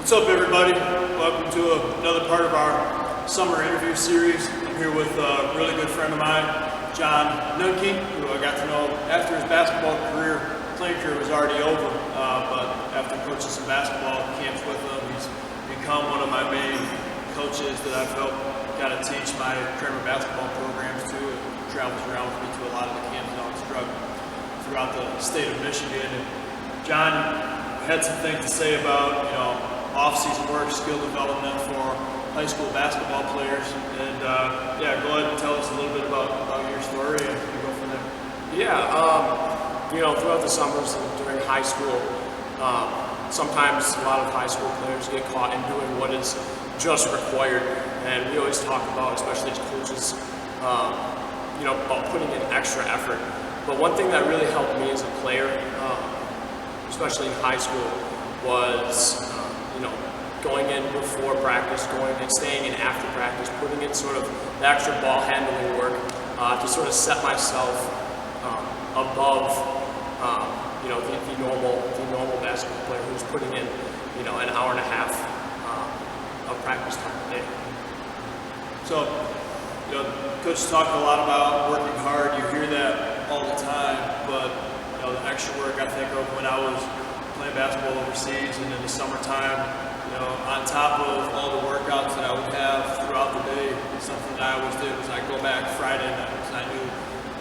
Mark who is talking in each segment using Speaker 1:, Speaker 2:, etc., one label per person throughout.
Speaker 1: What's up, everybody? Welcome to another part of our summer interview series. I'm here with a really good friend of mine, Jon Nuenke, who I got to know after his basketball playing career was already over, but after coaching some basketball camps with him, he's become one of my main coaches that I've helped kind of teach my Cramer basketball programs to. It travels around with me to a lot of the camps throughout the state of Michigan. And Jon had some things to say about, off-season work, skill development for high school basketball players. And yeah, go ahead and tell us a little bit about your story and we go from there.
Speaker 2: Yeah, throughout the summers and during high school, sometimes a lot of high school players get caught in doing what is just required. And we always talk about, especially as coaches, about putting in extra effort. But one thing that really helped me as a player, especially in high school, was going in before practice, going and staying in after practice, putting in sort of the extra ball handling work to sort of set myself above the normal basketball player who's putting in an hour and a half of practice time a day.
Speaker 1: So, coaches talk a lot about working hard. You hear that all the time, but the extra work I think of when I was playing basketball overseas and in the summertime, on top of all the workouts that I would have throughout the day, something that I always did was I'd go back Friday night because I knew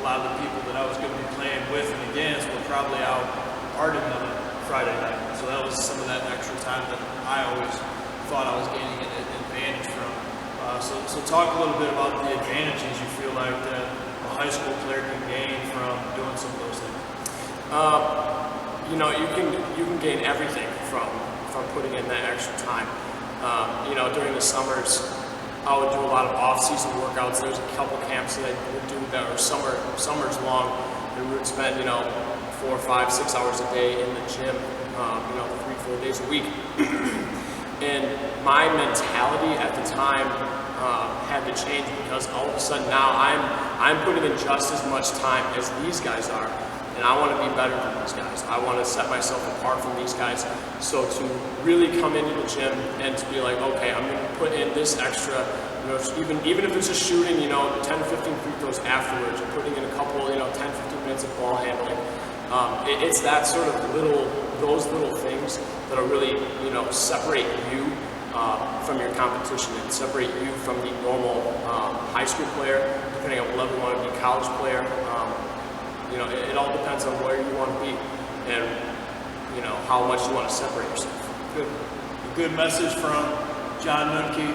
Speaker 1: a lot of the people that I was going to be playing with and against were probably out partying on Friday night. So that was some of that extra time that I always thought I was gaining an advantage from. So talk a little bit about the advantages you feel like that a high school player can gain from doing some of those things.
Speaker 2: You can gain everything from putting in that extra time. During the summers, I would do a lot of off-season workouts. There's a couple camps that I would do that were summers long, and we would spend 4, 5, 6 hours a day in the gym, 3, 4 days a week. And my mentality at the time had to change because all of a sudden now I'm putting in just as much time as these guys are. And I want to be better than these guys. I want to set myself apart from these guys. So to really come into the gym and to be like, okay, I'm going to put in this extra, even if it's just shooting, 10 to 15 free throws afterwards, or putting in a couple, 10, 15 minutes of ball handling. It's that sort of those little things that are really, separate you from your competition and separate you from the normal high school player, depending on what level you want to be, college player. It all depends on where you want to be and, how much you want to separate yourself.
Speaker 1: A good message from Jon Nuenke.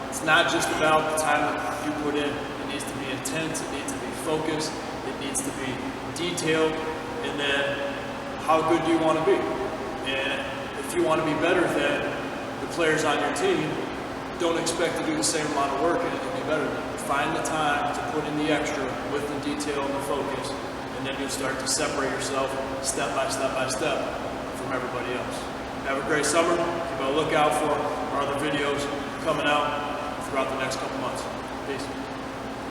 Speaker 1: It's not just about the time that you put in. It needs to be intense. It needs to be focused. It needs to be detailed. And then how good do you want to be? And if you want to be better than the players on your team, don't expect to do the same amount of work and be better than them. Find the time to put in the extra with the detail and the focus, and then you'll start to separate yourself step by step by step from everybody else. Have a great summer. Keep a lookout for our other videos coming out throughout the next couple months. Peace.